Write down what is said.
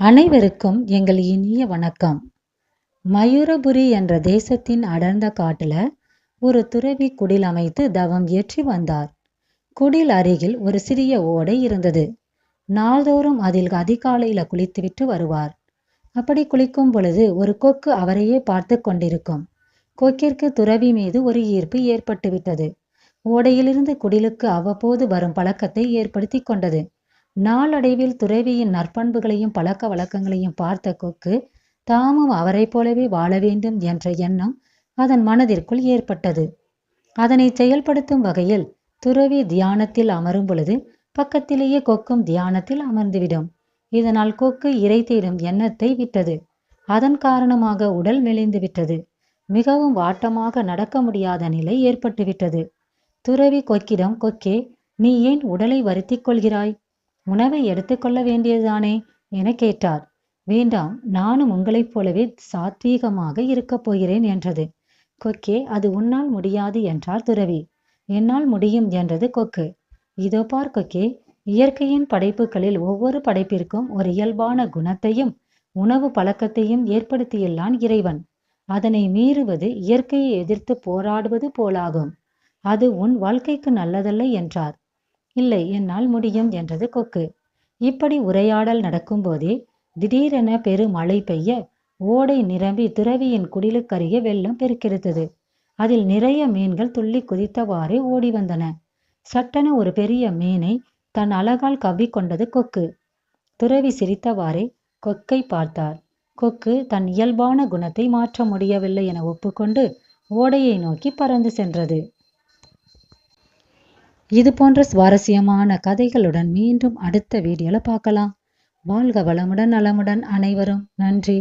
அனைவருக்கும் எங்கள் இனிய வணக்கம். மயூரபுரி என்ற தேசத்தின் அடர்ந்த காட்டுல ஒரு துறவி குடில் அமைத்து தவம் இயற்றி வந்தார். குடில் அருகில் ஒரு சிறிய ஓடை இருந்தது. நாள்தோறும் அதில் அதிகாலையில குளித்துவிட்டு வருவார். அப்படி குளிக்கும் பொழுது ஒரு கொக்கு அவரையே பார்த்து கொண்டிருக்கும். கொக்கிற்கு துறவி மீது ஒரு ஈர்ப்பு ஏற்பட்டு விட்டது. ஓடையிலிருந்து குடிலுக்கு அவ்வப்போது வரும் பழக்கத்தை ஏற்படுத்தி கொண்டது. நாளடைவில் துறவியின் நற்பண்புகளையும் பழக்க வழக்கங்களையும் பார்த்த கொக்கு தாமும் அவரை போலவே வாழ வேண்டும் என்ற எண்ணம் அதன் மனதிற்குள் ஏற்பட்டது. அதனை செயல்படுத்தும் வகையில் துறவி தியானத்தில் அமரும் பொழுது பக்கத்திலேயே கொக்கும் தியானத்தில் அமர்ந்துவிடும். இதனால் கொக்கு இரை தேடும் எண்ணத்தை விட்டது. அதன் காரணமாக உடல் மெலிந்து விட்டது. மிகவும் வாட்டமாக நடக்க முடியாத நிலை ஏற்பட்டுவிட்டது. துறவி கொக்கிடம், கொக்கே, நீ ஏன் உடலை வருத்தி கொள்கிறாய்? உணவை எடுத்துக்கொள்ள வேண்டியதுதானே என கேட்டார். வேண்டாம், நானும் உங்களைப் போலவே சாத்வீகமாக இருக்கப் போகிறேன் என்றது. கொக்கே, அது உன்னால் முடியாது என்றார் துறவி. என்னால் முடியும் என்றது கொக்கு. இதோ பார் கொக்கே, இயற்கையின் படைப்புகளில் ஒவ்வொரு படைப்பிற்கும் ஒரு இயல்பான குணத்தையும் உணவு பழக்கத்தையும் ஏற்படுத்தியுள்ளான் இறைவன். அதனை மீறுவது இயற்கையை எதிர்த்து போராடுவது போலாகும். அது உன் வாழ்க்கைக்கு நல்லதல்ல என்றார். இல்லை, என்னால் முடியும் என்றது கொக்கு. இப்படி உரையாடல் நடக்கும்போதே திடீரென பெருமழை பெய்ய ஓடை நிரம்பி துறவியின் குடிலுக்கருகே வெள்ளம் பெருக்கெடுத்தது. அதில் நிறைய மீன்கள் துள்ளி குதித்தவாறே ஓடி வந்தன. சட்டென ஒரு பெரிய மீனை தன் அலகால் கவ்விக்கொண்டது கொக்கு. துறவி சிரித்தவாறே கொக்கை பார்த்தார். கொக்கு தன் இயல்பான குணத்தை மாற்ற முடியவில்லை என ஒப்புக்கொண்டு ஓடையை நோக்கி பறந்து சென்றது. இது போன்ற சுவாரஸ்யமான கதைகளுடன் மீண்டும் அடுத்த வீடியோல பார்க்கலாம். வாழ்க வளமுடன், நலமுடன் அனைவரும். நன்றி.